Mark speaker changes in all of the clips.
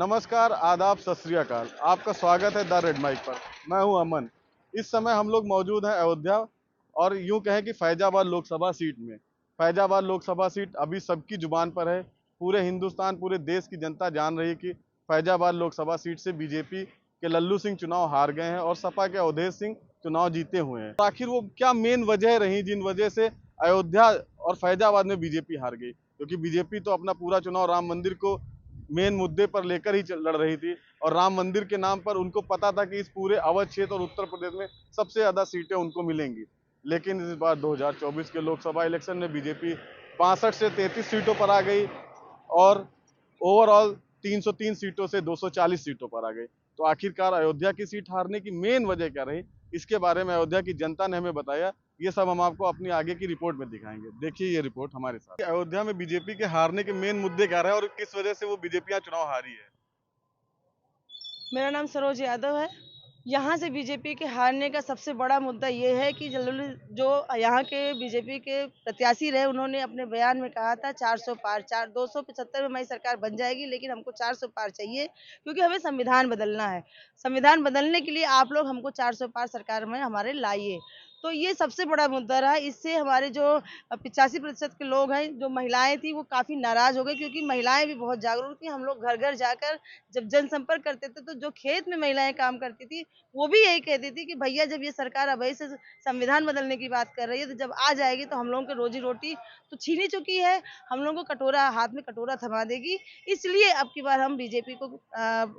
Speaker 1: नमस्कार, आदाब, सत श्री अकाल। आपका स्वागत है द रेड माइक पर। मैं हूं अमन। इस समय हम लोग मौजूद हैं अयोध्या और यूं कहें कि फैजाबाद लोकसभा सीट में। फैजाबाद लोकसभा सीट अभी सबकी जुबान पर है। पूरे हिंदुस्तान, पूरे देश की जनता जान रही है कि फैजाबाद लोकसभा सीट से बीजेपी के लल्लू सिंह चुनाव हार गए हैं और सपा के अवधेश सिंह चुनाव जीते हुए हैं। तो आखिर वो क्या मेन वजह रही जिन वजह से अयोध्या और फैजाबाद में बीजेपी हार गई? क्योंकि बीजेपी तो अपना पूरा चुनाव राम मंदिर को मेन मुद्दे पर लेकर ही लड़ रही थी और राम मंदिर के नाम पर उनको पता था कि इस पूरे अवध क्षेत्र और उत्तर प्रदेश में सबसे ज्यादा सीटें उनको मिलेंगी। लेकिन इस बार 2024 के लोकसभा इलेक्शन में बीजेपी 65 से 33 सीटों पर आ गई और ओवरऑल 303 सीटों से 240 सीटों पर आ गई। तो आखिरकार अयोध्या की सीट हारने की मेन वजह क्या रही, इसके बारे में अयोध्या की जनता ने हमें बताया। ये सब हम आपको अपनी आगे की रिपोर्ट में दिखाएंगे। देखिए ये रिपोर्ट हमारे साथ। अयोध्या में बीजेपी के हारने के मेन मुद्दे क्या रहे और किस वजह से वो बीजेपी यहाँ चुनाव हारी है?
Speaker 2: मेरा नाम सरोज यादव है। यहाँ से बीजेपी के हारने का सबसे बड़ा मुद्दा ये है कि जो यहाँ के बीजेपी के प्रत्याशी रहे, उन्होंने अपने बयान में कहा था 400 पार, 275 में हमारी सरकार बन जाएगी, लेकिन हमको 400 पार चाहिए क्योंकि हमें संविधान बदलना है। संविधान बदलने के लिए आप लोग हमको 400 पार सरकार में हमारे लाइए। तो ये सबसे बड़ा मुद्दा रहा। इससे हमारे जो 85% के लोग हैं, जो महिलाएं थी, वो काफ़ी नाराज़ हो गई क्योंकि महिलाएं भी बहुत जागरूक थी। हम लोग घर घर जाकर जब जनसंपर्क करते थे, तो जो खेत में महिलाएं काम करती थी, वो भी यही कहती थी कि भैया जब ये सरकार अभी से संविधान बदलने की बात कर रही है, तो जब आ जाएगी तो हम लोगों की रोजी रोटी तो छीन ही चुकी है, हम लोगों को कटोरा हाथ में कटोरा थमा देगी। इसलिए अब की बार हम बीजेपी को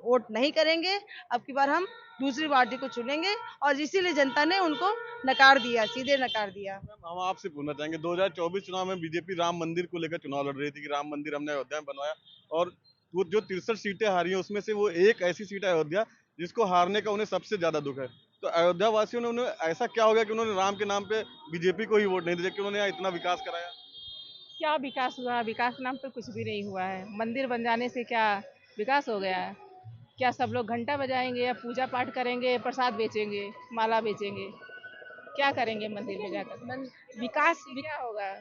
Speaker 2: वोट नहीं करेंगे। अब की बार हम दूसरी पार्टी को चुनेंगे और इसीलिए जनता ने उनको नकार दिया, सीधे नकार दिया।
Speaker 1: मैम, हम आपसे पूछना चाहेंगे 2024 चुनाव में बीजेपी राम मंदिर को लेकर चुनाव लड़ रही थी कि राम मंदिर हमने अयोध्या में बनवाया और वो जो 63 सीटें हारी हैं उसमें से वो एक ऐसी सीट है अयोध्या जिसको हारने का उन्हें सबसे ज्यादा दुख है। तो अयोध्या वासियों ने उन्हें ऐसा क्या हो गया कि उन्होंने राम के नाम पे बीजेपी को ही वोट नहीं दिया कि उन्होंने यहाँ इतना विकास कराया?
Speaker 3: क्या विकास हुआ? विकास नाम पे कुछ भी नहीं हुआ है। मंदिर बन जाने से क्या विकास हो गया है? क्या सब लोग घंटा बजाएंगे या पूजा पाठ करेंगे, प्रसाद बेचेंगे, माला बेचेंगे? क्या करेंगे मंदिर में जाकर? विकास क्या होगा?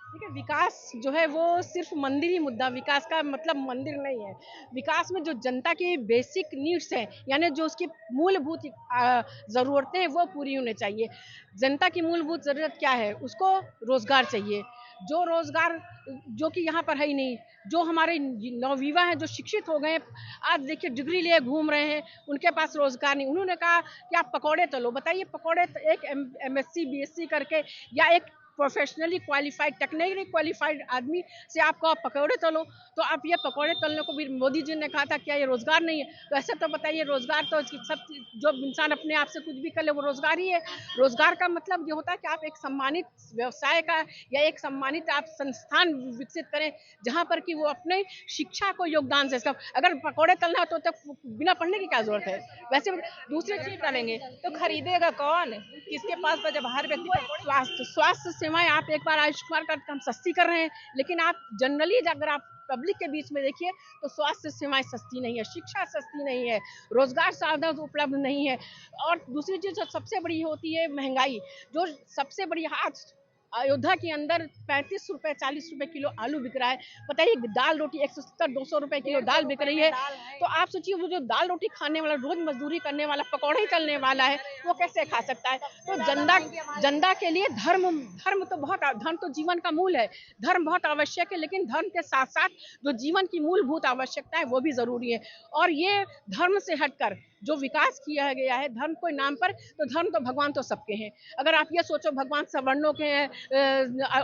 Speaker 3: ठीक है, विकास जो है वो सिर्फ मंदिर ही मुद्दा, विकास का मतलब मंदिर नहीं है। विकास में जो जनता की बेसिक नीड्स हैं, यानी जो उसकी मूलभूत ज़रूरतें हैं, वो पूरी होनी चाहिए। जनता की मूलभूत ज़रूरत क्या है? उसको रोज़गार चाहिए। जो रोज़गार जो कि यहाँ पर है ही नहीं। जो हमारे नवयुवा हैं, जो शिक्षित हो गए, आज देखिए डिग्री लिए घूम रहे हैं, उनके पास रोज़गार नहीं। उन्होंने कहा कि आप पकौड़े तलो। बताइए, पकौड़े एक एमएससी बीएससी करके या एक प्रोफेशनली क्वालिफाइड, टेक्निकली क्वालिफाइड आदमी से आप कहो पकौड़े तलो, तो आप ये पकौड़े तलने को भी मोदी जी ने कहा था, क्या ये रोजगार नहीं है? तो ऐसे तो बताइए, रोजगार तो सब, जो इंसान अपने आप से कुछ भी कर ले वो रोजगार ही है। रोजगार का मतलब ये होता है कि आप एक सम्मानित व्यवसाय का या एक सम्मानित आप संस्थान विकसित करें, जहां पर कि वो अपने शिक्षा को योगदान से सब। अगर पकौड़े तलना हो तो बिना पढ़ने की क्या जरूरत है? वैसे दूसरी चीज डालेंगे तो खरीदेगा कौन? किसके पास? तो जब हर व्यक्ति स्वास्थ्य सेवाएं आप एक बार आयुष्मान कार्ड हम सस्ती कर रहे हैं, लेकिन आप जनरली अगर आप पब्लिक के बीच में देखिए तो स्वास्थ्य सेवाएं सस्ती नहीं है, शिक्षा सस्ती नहीं है, रोजगार साधन उपलब्ध नहीं है। और दूसरी चीज जो सबसे बड़ी होती है महंगाई। जो सबसे बड़ी आज अयोध्या के अंदर 35 रुपए 40 रुपए किलो आलू बिक रहा है। बताइए, दाल रोटी 170 200 रुपए किलो दाल बिक रही है। तो आप सोचिए, वो जो दाल रोटी खाने वाला, रोज मजदूरी करने वाला, पकौड़े ही तलने वाला है, वो कैसे खा सकता है? तो जनता के लिए धर्म धर्म तो बहुत, धर्म तो जीवन का मूल है। धर्म बहुत आवश्यक है, लेकिन धर्म के साथ साथ जो जीवन की मूलभूत आवश्यकता है वो भी जरूरी है। और ये धर्म से हटकर जो विकास किया गया है धर्म के नाम पर, तो धर्म तो भगवान तो सबके हैं। अगर आप ये सोचो भगवान सवर्णों के हैं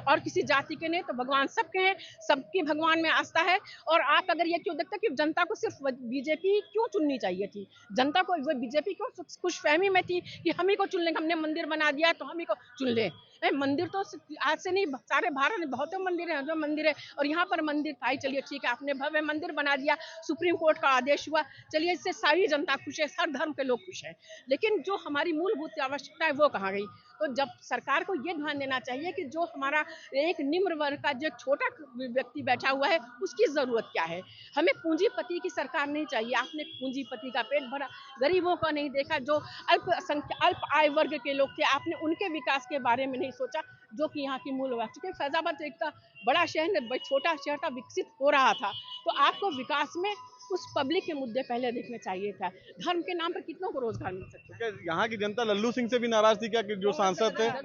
Speaker 3: और किसी जाति के नहीं, तो भगवान सबके हैं, सबकी भगवान में आस्था है। और आप अगर ये क्यों देखते कि जनता को सिर्फ बीजेपी क्यों चुननी चाहिए थी? जनता को वो बीजेपी क्यों खुशफहमी में थी कि हम ही को चुन लेंगे, हमने मंदिर बना दिया है तो हम ही को चुन ले? मंदिर तो आज से नहीं, सारे भारत में बहुत मंदिर है, जो मंदिर है। और यहाँ पर मंदिर था, चलिए ठीक है, आपने भव्य मंदिर बना दिया, सुप्रीम कोर्ट का आदेश हुआ, चलिए इससे सारी जनता खुश है, हर धर्म के लोग खुश हैं। लेकिन जो हमारी मूलभूत आवश्यकता है वो कहाँ गई? तो जब सरकार को ये ध्यान देना चाहिए कि जो हमारा एक निम्न वर्ग का जो छोटा व्यक्ति बैठा हुआ है, उसकी जरूरत क्या है। हमें पूंजीपति की सरकार नहीं चाहिए। आपने पूंजीपति का पेट भरा, गरीबों का नहीं देखा। जो अल्प आय वर्ग के लोग थे, आपने उनके विकास के बारे में नहीं सोचा, जो कि यहाँ की मूल बात। चूंकि फैजाबाद एक बड़ा शहर, छोटा शहर था, विकसित हो रहा था, तो आपको विकास में
Speaker 4: उस पब्लिक के मुद्दे पहले देखने चाहिए था। धर्म के नाम पर कितनों को रोजगार मिल सकता
Speaker 1: तो क्या यहाँ की जनता लल्लू सिंह से भी नाराज थी क्या, कि जो सांसद थे?
Speaker 4: है।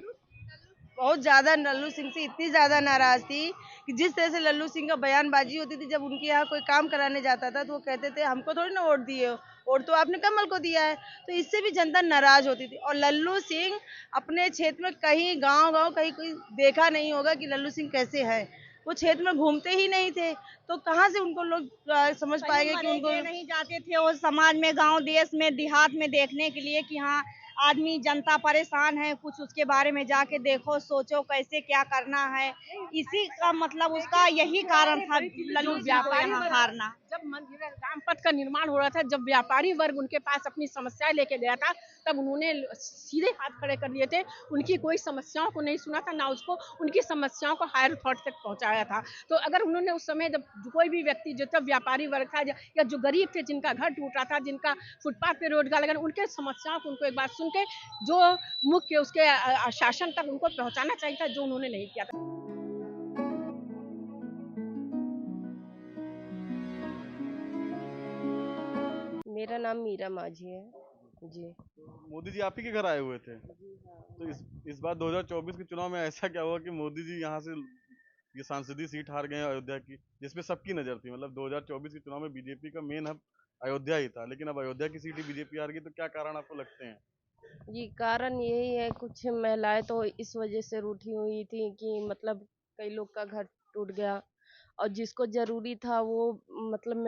Speaker 2: बहुत ज्यादा लल्लू सिंह से इतनी ज्यादा नाराज थी कि जिस तरह से लल्लू सिंह का बयानबाजी होती थी, जब उनके यहाँ कोई काम कराने जाता था तो वो कहते थे हमको थोड़ी ना वोट दिए हो, वोट तो आपने कमल को दिया है। तो इससे भी जनता नाराज होती थी। और लल्लू सिंह अपने क्षेत्र में कहीं गांव गांव कहीं कोई देखा नहीं होगा कि लल्लू सिंह कैसे है। वो क्षेत्र में घूमते ही नहीं थे, तो कहाँ से उनको लोग समझ पाएंगे कि उनको
Speaker 5: नहीं जाते थे वो समाज में, गांव देश में, देहात में देखने के लिए कि हाँ आदमी जनता परेशान है, कुछ उसके बारे में जाके देखो, सोचो कैसे क्या करना है। इसी का मतलब उसका यही कारण था लल्लू सिंह को यहाँ हारना।
Speaker 4: जब मंदिर राम पथ का निर्माण हो रहा था, जब व्यापारी वर्ग उनके पास अपनी समस्याएं लेके गया था, तब उन्होंने सीधे हाथ खड़े कर लिए थे। उनकी कोई समस्याओं को नहीं सुना था, ना उसको उनकी समस्याओं को हायर अथॉरिटी तक पहुंचाया था। तो अगर उन्होंने उस समय जब कोई भी व्यक्ति जो तब व्यापारी वर्ग था या जो गरीब थे, जिनका घर टूट रहा था, जिनका फुटपाथ पे रोजगार लगा, उनके समस्याओं को उनको एक बार सुन के जो मुख्य उसके शासन तक उनको पहुंचाना चाहिए था, जो उन्होंने नहीं किया था।
Speaker 6: मेरा नाम मीरा माझी है जी।
Speaker 1: मोदी जी आप ही के घर आए हुए थे? तो इस बार 2024 के चुनाव में ऐसा क्या हुआ कि मोदी जी यहाँ से ये सांसदीय सीट हार गए अयोध्या की, जिसपे सबकी नजर थी? मतलब 2024 के चुनाव में बीजेपी का मेन हब अयोध्या ही था, लेकिन अब अयोध्या की सीट ही बीजेपी हार गई, तो क्या कारण आपको लगते हैं?
Speaker 6: जी, कारण यही है, कुछ महिलाएं तो इस वजह से रूठी हुई थी कि मतलब कई लोग का घर टूट गया और जिसको जरूरी था वो मतलब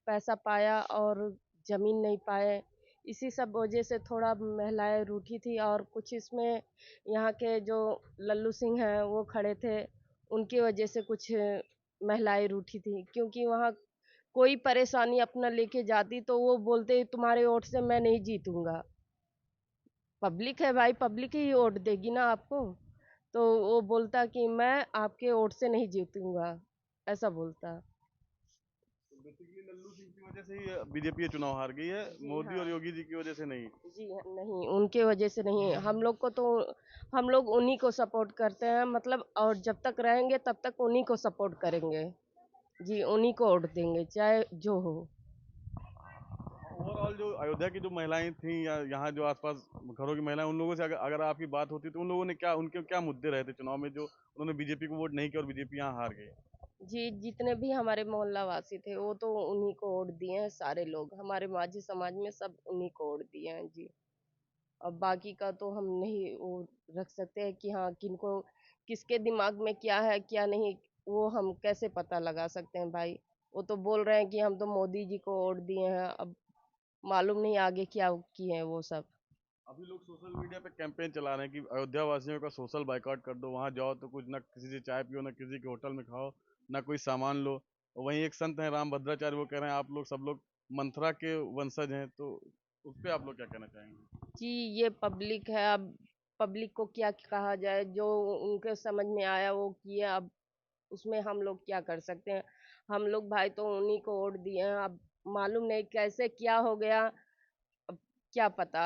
Speaker 6: पैसा पाया और जमीन नहीं पाए। इसी सब वजह से थोड़ा महिलाएं रूठी थी। और कुछ इसमें यहाँ के जो लल्लू सिंह हैं वो खड़े थे, उनकी वजह से कुछ महिलाएं रूठी थी, क्योंकि वहाँ कोई परेशानी अपना लेके जाती तो वो बोलते तुम्हारे वोट से मैं नहीं जीतूंगा। पब्लिक है भाई, पब्लिक ही वोट देगी ना आपको। तो वो बोलता कि मैं आपके वोट से नहीं जीतूंगा, ऐसा बोलता।
Speaker 1: तो बेसिकली लल्लू सिंह की वजह से ही बीजेपी ये चुनाव हार गई है,
Speaker 6: जी
Speaker 1: मोदी
Speaker 6: हाँ।
Speaker 1: और योगी जी की वजह से नहीं?
Speaker 6: जी नहीं, उनके वजह से नहीं। हम लोग उन्हीं को सपोर्ट करते हैं, मतलब और जब तक रहेंगे तब तक उन्हीं को सपोर्ट करेंगे जी, उन्हीं को वोट देंगे चाहे जो हो।
Speaker 1: ओवरऑल जो अयोध्या की जो महिलाएं थी या यहाँ जो आसपास घरों की महिलाएं, उन लोगों से अगर आपकी बात होती तो उन लोगों ने क्या, उनके क्या मुद्दे रहे थे चुनाव में जो उन्होंने बीजेपी को वोट नहीं किया और बीजेपी यहाँ हार गई?
Speaker 6: जी, जितने भी हमारे मोहल्ला वासी थे वो तो उन्हीं को वोट दिए हैं। सारे लोग हमारे माझी समाज में सब उन्हीं को वोट दिए हैं जी। अब बाकी का तो हम नहीं वो रख सकते हैं कि हाँ किनको किसके दिमाग में क्या है क्या नहीं, वो हम कैसे पता लगा सकते हैं भाई। वो तो बोल रहे हैं कि हम तो मोदी जी को वोट दिए हैं, अब मालूम नहीं आगे क्या किए हैं वो सब।
Speaker 1: अभी लोग सोशल मीडिया पे कैंपेन चला रहे हैं कि अयोध्या वासियों का सोशल बाइकआउट कर दो, वहां जाओ तो कुछ ना किसी से चाय पियो, ना किसी के होटल में खाओ, ना कोई सामान लो। और वहीं एक संत हैं राम भद्राचार्य, वो कह रहे हैं आप लोग सब लोग मंथरा के वंशज हैं, तो उस पर आप लोग क्या कहना चाहेंगे?
Speaker 6: जी, ये पब्लिक है, अब पब्लिक को क्या कहा जाए, जो उनके समझ में आया वो किया। अब उसमें हम लोग क्या कर सकते हैं। हम लोग भाई तो उन्हीं को वोट दिए हैं, अब मालूम नहीं कैसे क्या हो गया। अब क्या पता,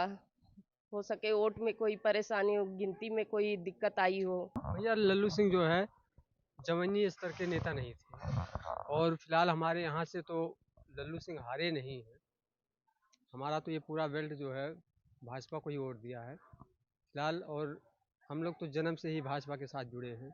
Speaker 6: हो सके वोट में कोई परेशानी हो, गिनती में कोई दिक्कत आई हो।
Speaker 7: भैया लल्लू सिंह जो है जमीनी स्तर के नेता नहीं थे, और फिलहाल हमारे यहाँ से तो लल्लू सिंह हारे नहीं हैं। हमारा तो ये पूरा बेल्ट जो है भाजपा को ही वोट दिया है फिलहाल। और हम लोग तो जन्म से ही भाजपा के साथ जुड़े हैं,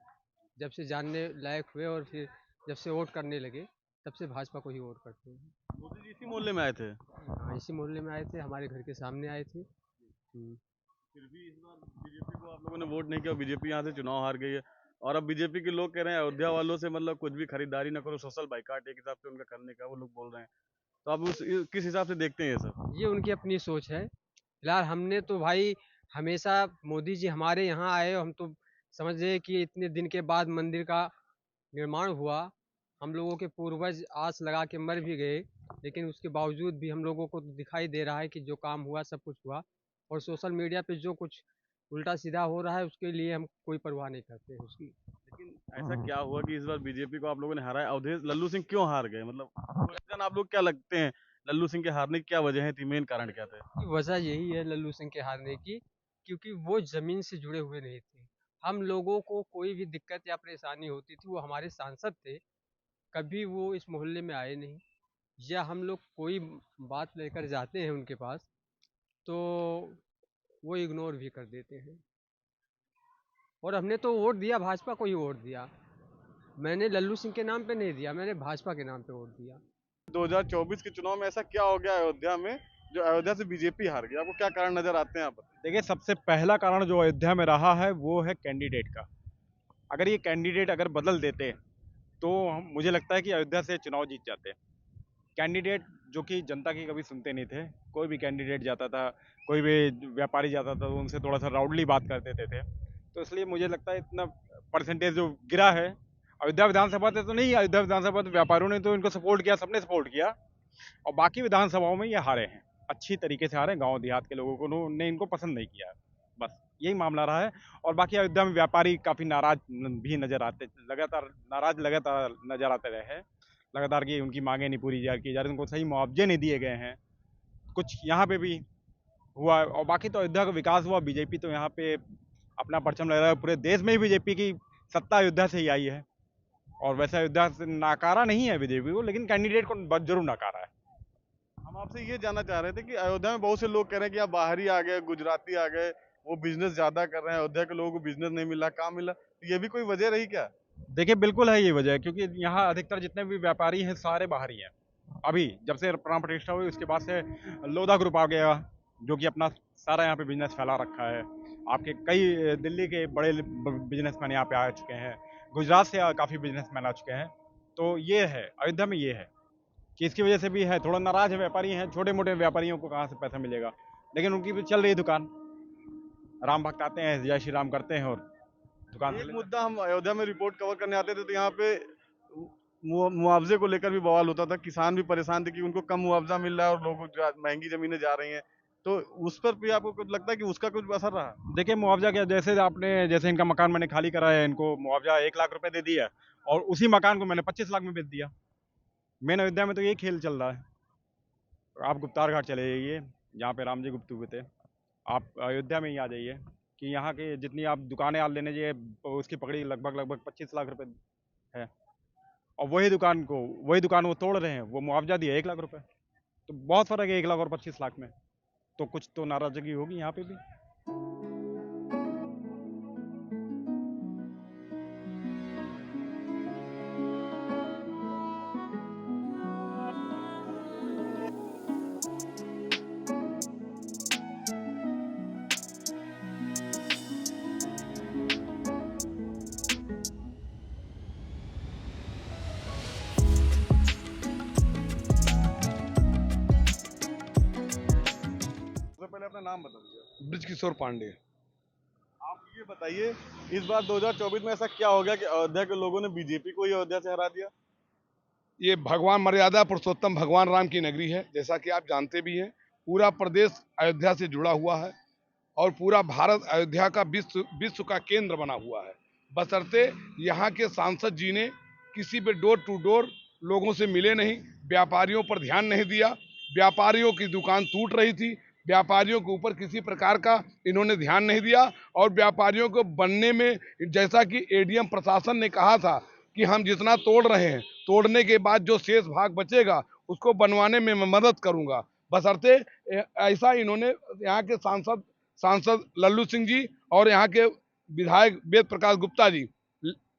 Speaker 7: जब से जानने लायक हुए और फिर जब से वोट करने लगे तब से भाजपा को ही वोट करते हैं।
Speaker 1: मोदी जी इसी मोहल्ले में आए थे?
Speaker 7: हाँ, इसी मोहल्ले में आए थे, हमारे घर के सामने आए थे।
Speaker 1: फिर भी इस बार बीजेपी को आप लोगों ने वोट नहीं किया, बीजेपी यहाँ से चुनाव हार गई है। और अब बीजेपी के लोग कह रहे हैं अयोध्या वालों से मतलब कुछ भी खरीदारी ना करो, सोशल बाइकाट एक हिसाब से उनका करने का वो लोग बोल रहे हैं। तो आप किस हिसाब से देखते हैं ये सब?
Speaker 7: ये उनकी अपनी सोच है। फिलहाल हमने तो भाई हमेशा मोदी जी हमारे यहाँ आए, हम तो समझ रहे कि इतने दिन के बाद मंदिर का निर्माण हुआ। हम लोगों के पूर्वज आस लगा के मर भी गए, लेकिन उसके बावजूद भी हम लोगों को तो दिखाई दे रहा है कि जो काम हुआ सब कुछ हुआ। और सोशल मीडिया पे जो कुछ उल्टा सीधा हो रहा है उसके लिए हम कोई परवाह नहीं करते हैं उसकी।
Speaker 1: लेकिन ऐसा क्या हुआ कि इस बार बीजेपी को आप लोगों ने हराया? अवधेश लल्लू सिंह क्यों हार गए? मतलब आप लोग क्या लगते हैं, लल्लू सिंह के हारने की क्या वजह थी, मेन कारण क्या थे?
Speaker 7: की वजह यही है लल्लू सिंह के हारने की, क्योंकि वो ज़मीन से जुड़े हुए नहीं थे। हम लोगों को कोई भी दिक्कत या परेशानी होती थी वो हमारे सांसद थे, कभी वो इस मोहल्ले में आए नहीं, या हम लोग कोई बात लेकर जाते हैं उनके पास तो वो इग्नोर भी कर देते हैं। और हमने तो वोट दिया, भाजपा को ही वोट दिया। मैंने लल्लू सिंह के नाम पे नहीं दिया, मैंने भाजपा के नाम पे वोट दिया।
Speaker 1: 2024 के चुनाव में ऐसा क्या हो गया अयोध्या में जो अयोध्या से बीजेपी हार गई? आपको क्या कारण नजर आते हैं आप?
Speaker 8: देखिए, सबसे पहला कारण जो अयोध्या में रहा है वो है कैंडिडेट का। अगर ये कैंडिडेट अगर बदल देते तो मुझे लगता है कि अयोध्या से चुनाव जीत जाते। कैंडिडेट जो कि जनता की कभी सुनते नहीं थे, कोई भी कैंडिडेट जाता था, कोई भी व्यापारी जाता था तो उनसे थोड़ा सा राउडली बात कर देते थे। तो इसलिए मुझे लगता है इतना परसेंटेज जो गिरा है अयोध्या विधानसभा से तो नहीं। अयोध्या विधानसभा तो व्यापारियों ने तो इनको सपोर्ट किया, सबने सपोर्ट किया, और बाकी विधानसभाओं में ये हारे हैं, अच्छी तरीके से हारे। गांव देहात के लोगों को ने इनको पसंद नहीं किया है, बस यही मामला रहा है। और बाकी अयोध्या में व्यापारी काफ़ी नाराज भी नजर आते, लगातार नजर आते रहे हैं, लगातार की उनकी मांगे नहीं पूरी की जा रही, उनको सही मुआवजे नहीं दिए गए हैं। कुछ यहाँ पे भी हुआ है। और बाकी तो अयोध्या का विकास हुआ। बीजेपी तो यहाँ पे अपना परचम लगा रहा है, पूरे देश में ही बीजेपी की सत्ता अयोध्या से ही आई है। और वैसे अयोध्या से नाकारा नहीं है बीजेपी को, लेकिन कैंडिडेट को जरूर नाकारा है।
Speaker 1: हम आपसे ये जानना चाह रहे थे कि अयोध्या में बहुत से लोग कह रहे हैं कि आप बाहरी आ गए, गुजराती आ गए, वो बिजनेस ज्यादा कर रहे हैं, अयोध्या के लोगों को बिजनेस नहीं मिला, काम मिला, तो ये भी कोई वजह रही क्या?
Speaker 8: देखिए, बिल्कुल है ये वजह, क्योंकि यहाँ अधिकतर जितने भी व्यापारी हैं सारे बाहरी हैं। अभी जब से प्राण प्रतिष्ठा हुई उसके बाद से लोधा ग्रुप आ गया, जो कि अपना सारा यहाँ पे बिजनेस फैला रखा है। आपके कई दिल्ली के बड़े बिजनेसमैन यहाँ पे आ चुके हैं, गुजरात से काफ़ी बिजनेसमैन आ चुके हैं। तो ये है अयोध्या में, ये है कि इसकी वजह से भी है, थोड़ा नाराज है व्यापारी हैं। छोटे मोटे व्यापारियों को कहाँ से पैसा मिलेगा, लेकिन उनकी भी चल रही दुकान, राम भक्त आते हैं, जय श्री राम करते हैं और दुकान
Speaker 1: एक मुद्दा हम अयोध्या में रिपोर्ट कवर करने आते थे तो यहाँ पे मुआवजे को लेकर भी बवाल होता था। किसान भी परेशान थे कि उनको कम मुआवजा मिल रहा है और लोगों को महंगी जमीनें जा रही हैं। तो उस पर भी आपको कुछ लगता है कि उसका कुछ असर रहा?
Speaker 8: देखिए, मुआवजा क्या, जैसे इनका मकान मैंने खाली कराया, इनको मुआवजा 1 लाख रुपए दे दिया, और उसी मकान को मैंने 25 लाख में बेच दिया। मेन अयोध्या में तो ये खेल चल रहा है। आप गुप्तार घाट चले जाइए, जहाँ पे राम जी गुप्त हुए थे, आप अयोध्या में ही आ जाइए कि यहाँ के जितनी आप दुकानें आज लेने जाइए, उसकी पकड़ी लगभग 25 लाख रुपए है। और वही दुकान वो तोड़ रहे हैं, वो मुआवजा दिया 1 लाख रुपए। तो बहुत फर्क है 1 लाख और 25 लाख में। तो कुछ तो नाराजगी होगी यहाँ पे भी।
Speaker 1: सबसे पहले अपना नाम बता दीजिए।
Speaker 9: ब्रिज किशोर पांडे।
Speaker 1: आप ये बताइए, इस बार 2024 में ऐसा क्या हो गया कि अयोध्या के लोगों ने बीजेपी को ही अयोध्या से हरा दिया?
Speaker 9: ये भगवान मर्यादा पुरुषोत्तम भगवान राम की नगरी है, जैसा कि आप जानते भी हैं। पूरा प्रदेश अयोध्या से जुड़ा हुआ है और पूरा भारत अयोध्या का विश्व का केंद्र बना हुआ है। बशर्ते यहाँ के सांसद जी ने किसी पे डोर टू डोर लोगों से मिले नहीं, व्यापारियों पर ध्यान नहीं दिया। व्यापारियों की दुकान टूट रही थी, व्यापारियों के ऊपर किसी प्रकार का इन्होंने ध्यान नहीं दिया। और व्यापारियों को बनने में, जैसा कि एडीएम प्रशासन ने कहा था कि हम जितना तोड़ रहे हैं, तोड़ने के बाद जो शेष भाग बचेगा उसको बनवाने में मैं मदद करूंगा। बशर्ते ऐसा इन्होंने यहाँ के सांसद लल्लू सिंह जी और यहाँ के विधायक वेद प्रकाश गुप्ता जी,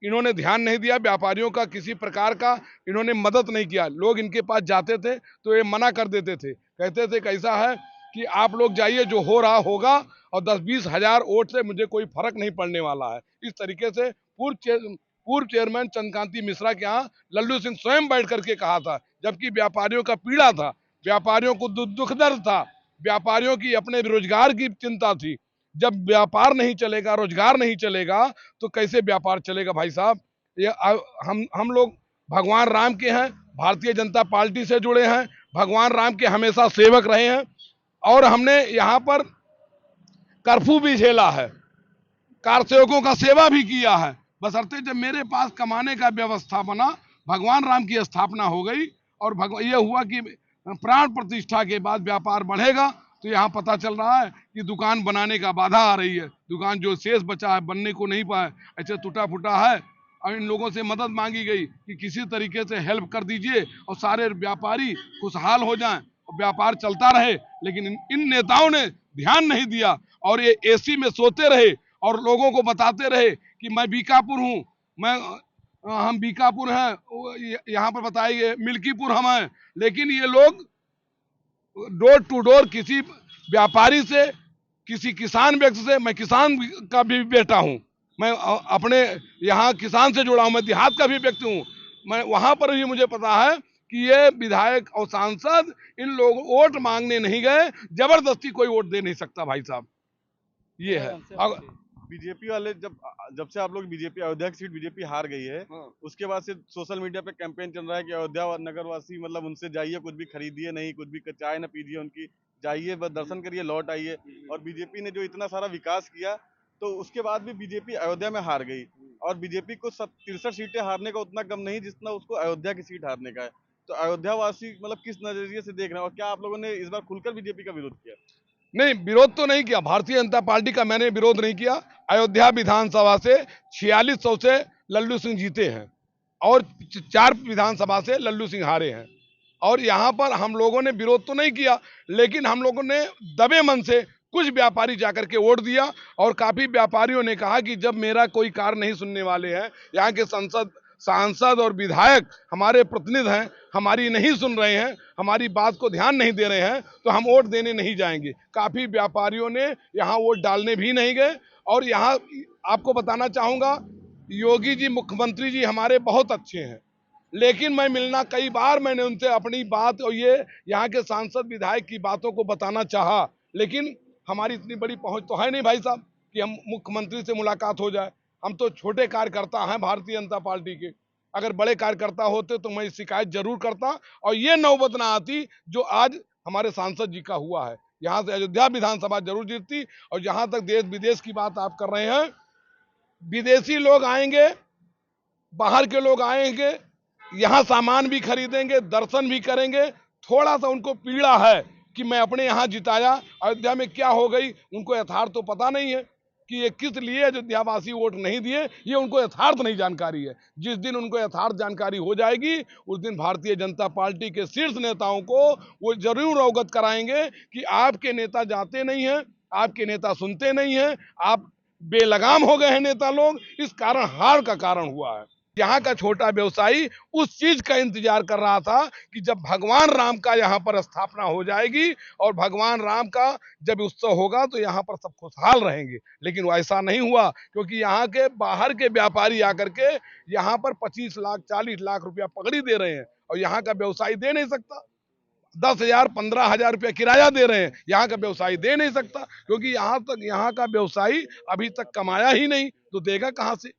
Speaker 9: इन्होंने ध्यान नहीं दिया। व्यापारियों का किसी प्रकार का इन्होंने मदद नहीं किया। लोग इनके पास जाते थे तो ये मना कर देते थे, कहते थे कैसा है कि आप लोग जाइए, जो हो रहा होगा, और 10-20 हजार वोट से मुझे कोई फर्क नहीं पड़ने वाला है। इस तरीके से पूर्व चेयरमैन चंद्रकांति मिश्रा के यहाँ लल्लू सिंह स्वयं बैठ करके कहा था, जबकि व्यापारियों का पीड़ा था, व्यापारियों को दुख दर्द था, व्यापारियों की अपने रोजगार की चिंता थी। जब व्यापार नहीं चलेगा, रोजगार नहीं चलेगा, तो कैसे व्यापार चलेगा भाई साहब? ये हम लोग भगवान राम के हैं, भारतीय जनता पार्टी से जुड़े हैं, भगवान राम के हमेशा सेवक रहे हैं, और हमने यहाँ पर कर्फ्यू भी झेला है, कार सेवकों का सेवा भी किया है। बशर्ते जब मेरे पास कमाने का व्यवस्था बना, भगवान राम की स्थापना हो गई, और ये हुआ कि प्राण प्रतिष्ठा के बाद व्यापार बढ़ेगा। तो यहाँ पता चल रहा है कि दुकान बनाने का बाधा आ रही है, दुकान जो शेष बचा है बनने को नहीं पाए, ऐसे टूटा फूटा है। और इन लोगों से मदद मांगी गई कि किसी तरीके से हेल्प कर दीजिए और सारे व्यापारी खुशहाल हो जाएं और व्यापार चलता रहे, लेकिन इन नेताओं ने ध्यान नहीं दिया और ये एसी में सोते रहे और लोगों को बताते रहे कि मैं बीकापुर हूँ, हम बीकापुर हैं, यहाँ पर बताइए मिल्कीपुर हम हैं, लेकिन ये लोग डोर टू डोर किसी व्यापारी से, किसी किसान व्यक्ति से, मैं किसान का भी बेटा हूँ, मैं अपने यहाँ किसान से जुड़ा हूँ, मैं देहात का भी व्यक्ति हूँ, मैं वहां पर भी मुझे पता है कि ये विधायक और सांसद इन लोग वोट मांगने नहीं गए, जबरदस्ती कोई वोट दे नहीं सकता भाई साहब, ये है।
Speaker 1: बीजेपी वाले जब से आप लोग बीजेपी अयोध्या की सीट बीजेपी हार गई है, उसके बाद से सोशल मीडिया पे कैंपेन चल रहा है कि अयोध्या नगर वासी मतलब उनसे जाइए, कुछ भी खरीदिए नहीं, कुछ भी चाय न पीजिए उनकी, जाइए बस दर्शन करिए लौट आइए। और बीजेपी ने जो इतना सारा विकास किया, तो उसके बाद भी बीजेपी अयोध्या में हार गई और बीजेपी को 63 सीटें हारने का उतना कम नहीं जितना उसको अयोध्या की सीट हारने का है। तो अयोध्या वासी मतलब किस नजरिए से देख रहे हैं और क्या आप लोगों ने इस बार खुलकर बीजेपी का विरोध किया?
Speaker 9: नहीं, विरोध तो नहीं किया, भारतीय जनता पार्टी का मैंने विरोध नहीं किया। अयोध्या विधानसभा से 4600 से लल्लू सिंह जीते हैं और 4 विधानसभा से लल्लू सिंह हारे हैं और यहाँ पर हम लोगों ने विरोध तो नहीं किया, लेकिन हम लोगों ने दबे मन से कुछ व्यापारी जाकर के वोट दिया और काफी व्यापारियों ने कहा कि जब मेरा कोई कार्य नहीं सुनने वाले हैं, यहाँ के सांसद और विधायक हमारे प्रतिनिधि हैं, हमारी नहीं सुन रहे हैं, हमारी बात को ध्यान नहीं दे रहे हैं, तो हम वोट देने नहीं जाएंगे। काफी व्यापारियों ने यहाँ वोट डालने भी नहीं गए। और यहाँ आपको बताना चाहूंगा, योगी जी मुख्यमंत्री जी हमारे बहुत अच्छे हैं, लेकिन मैं मिलना कई बार मैंने उनसे अपनी बात और ये यहाँ के सांसद विधायक की बातों को बताना चाहा, लेकिन हमारी इतनी बड़ी पहुंच तो है नहीं भाई साहब कि हम मुख्यमंत्री से मुलाकात हो जाए। हम तो छोटे कार्यकर्ता हैं भारतीय जनता पार्टी के, अगर बड़े कार्यकर्ता होते तो मैं शिकायत जरूर करता और ये नौबत ना आती जो आज हमारे सांसद जी का हुआ है। यहाँ से अयोध्या विधानसभा जरूर जीतती। और जहां तक देश विदेश की बात आप कर रहे हैं, विदेशी लोग आएंगे, बाहर के लोग आएंगे, यहाँ सामान भी खरीदेंगे, दर्शन भी करेंगे। थोड़ा सा उनको पीड़ा है कि मैं अपने यहाँ जिताया, अयोध्या में क्या हो गई, उनको यथार्थ तो पता नहीं है कि ये किस लिए अयोध्यावासी वोट नहीं दिए, ये उनको यथार्थ नहीं जानकारी है। जिस दिन उनको यथार्थ जानकारी हो जाएगी, उस दिन भारतीय जनता पार्टी के शीर्ष नेताओं को वो जरूर अवगत कराएंगे कि आपके नेता जाते नहीं हैं, आपके नेता सुनते नहीं हैं, आप बेलगाम हो गए हैं नेता लोग, इस कारण हार का कारण हुआ है। यहाँ का छोटा व्यवसायी उस चीज का इंतजार कर रहा था कि जब भगवान राम का यहाँ पर स्थापना हो जाएगी और भगवान राम का जब उत्सव होगा तो यहाँ पर सब खुशहाल रहेंगे, लेकिन वो ऐसा नहीं हुआ, क्योंकि यहाँ के बाहर के व्यापारी आकर के यहाँ पर 25 लाख 40 लाख रुपया पगड़ी दे रहे हैं और यहाँ का व्यवसायी दे नहीं सकता। 10,000 15,000 रुपया किराया दे रहे हैं, यहाँ का व्यवसायी दे नहीं सकता, क्योंकि यहाँ का व्यवसायी अभी तक कमाया ही नहीं, तो देगा कहाँ से,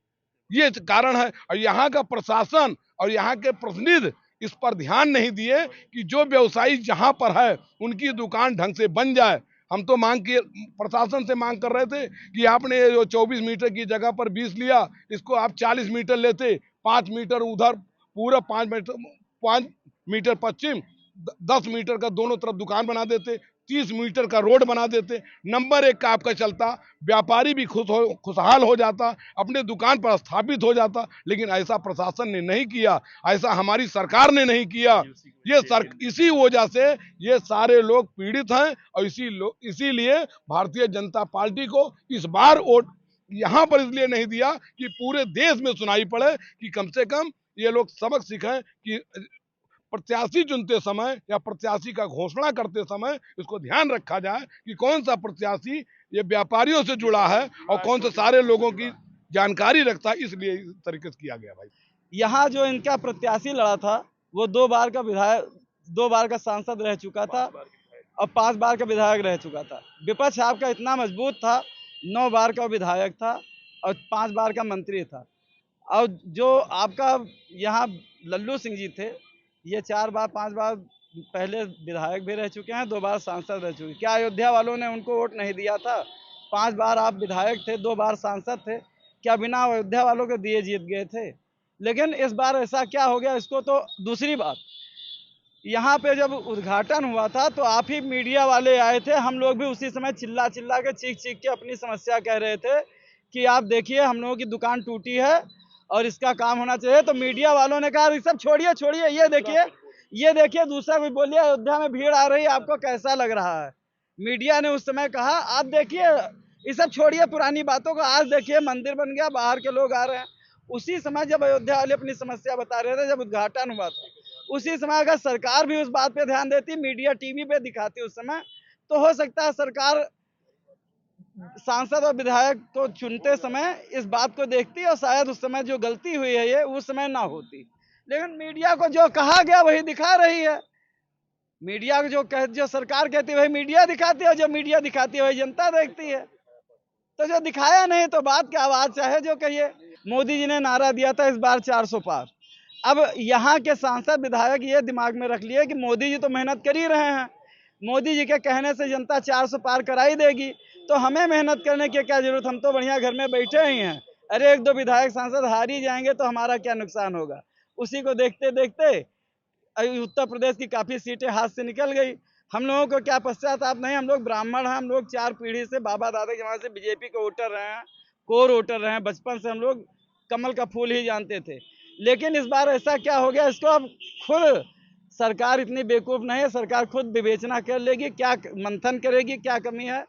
Speaker 9: ये कारण है। और यहाँ का प्रशासन और यहाँ के प्रतिनिधि इस पर ध्यान नहीं दिए कि जो व्यवसायी जहाँ पर है उनकी दुकान ढंग से बन जाए। हम तो प्रशासन से मांग कर रहे थे कि आपने जो 24 मीटर की जगह पर 20 लिया, इसको आप 40 मीटर लेते, 5 मीटर उधर पूरा 5 मीटर पश्चिम, 10 मीटर का दोनों तरफ दुकान बना देते, 30 मीटर का रोड बना देते, नंबर 1 का आपका चलता, व्यापारी भी खुशहाल हो जाता, अपने दुकान पर स्थापित हो जाता। लेकिन ऐसा प्रशासन ने नहीं किया, ऐसा हमारी सरकार ने नहीं किया। इसी वजह से ये सारे लोग पीड़ित हैं और इसीलिए भारतीय जनता पार्टी को इस बार वोट यहाँ पर इसलिए नहीं दिया कि पूरे देश में सुनाई पड़े कि कम से कम ये लोग सबक सीखें कि प्रत्याशी चुनते समय या प्रत्याशी का घोषणा करते समय इसको ध्यान रखा जाए कि कौन सा प्रत्याशी ये व्यापारियों से जुड़ा है और कौन से सारे लोगों की जानकारी रखता है, इसलिए इस तरीके से किया गया। भाई
Speaker 10: यहाँ जो इनका प्रत्याशी लड़ा था वो 2 बार का विधायक, 2 बार का सांसद रह चुका था और 5 बार का विधायक रह चुका था। विपक्ष आपका इतना मजबूत था, 9 बार का विधायक था और 5 बार का मंत्री था। और जो आपका यहाँ लल्लू सिंह जी थे, ये 4 बार 5 बार पहले विधायक भी रह चुके हैं, 2 बार सांसद रह चुके हैं। क्या अयोध्या वालों ने उनको वोट नहीं दिया था? 5 बार आप विधायक थे, 2 बार सांसद थे, क्या बिना अयोध्या वालों के दिए जीत गए थे? लेकिन इस बार ऐसा क्या हो गया इसको? तो दूसरी बात, यहाँ पे जब उद्घाटन हुआ था तो आप ही मीडिया वाले आए थे, हम लोग भी उसी समय चिल्ला चिल्ला के चीख चीख के अपनी समस्या कह रहे थे कि आप देखिए हम लोगों की दुकान टूटी है और इसका काम होना चाहिए। तो मीडिया वालों ने कहा ये सब छोड़िए छोड़िए, ये देखिए दूसरा कोई बोलिए अयोध्या में भीड़ आ रही है, आपको कैसा लग रहा है। मीडिया ने उस समय कहा आप देखिए ये सब छोड़िए पुरानी बातों को, आज देखिए मंदिर बन गया, बाहर के लोग आ रहे हैं। उसी समय जब अयोध्या वाले अपनी समस्या बता रहे थे, जब उद्घाटन हुआ था, उसी समय अगर सरकार भी उस बात पे ध्यान देती, मीडिया टीवी पे दिखाती उस समय, तो हो सकता है सरकार सांसद और विधायक को चुनते समय इस बात को देखती और शायद उस समय जो गलती हुई है ये उस समय ना होती। लेकिन मीडिया को जो कहा गया वही दिखा रही है। मीडिया को जो सरकार कहती है वही मीडिया दिखाती है, और जो मीडिया दिखाती है वही जनता देखती है। तो जो दिखाया नहीं तो बात क्या, आवाज चाहे जो कहिए। मोदी जी ने नारा दिया था इस बार 400 पार। अब यहाँ के सांसद विधायक ये दिमाग में रख लिए कि मोदी जी तो मेहनत कर ही रहे हैं, मोदी जी के कहने से जनता 400 पार कराई देगी, तो हमें मेहनत करने की क्या जरूरत, हम तो बढ़िया घर में बैठे ही हैं। अरे एक दो विधायक सांसद हार ही जाएंगे तो हमारा क्या नुकसान होगा। उसी को देखते देखते उत्तर प्रदेश की काफी सीटें हाथ से निकल गई। हम लोगों को क्या पश्चाताप नहीं, हम लोग ब्राह्मण हैं, हम लोग 4 पीढ़ी से बाबा दादा के वहां से बीजेपी को वोटर रहे हैं, कोर वोटर रहे हैं। बचपन से हम लोग कमल का फूल ही जानते थे। लेकिन इस बार ऐसा क्या हो गया, इसको अब खुद सरकार इतनी बेवकूफ नहीं है, सरकार खुद विवेचना कर लेगी, क्या मंथन करेगी, क्या कमी है,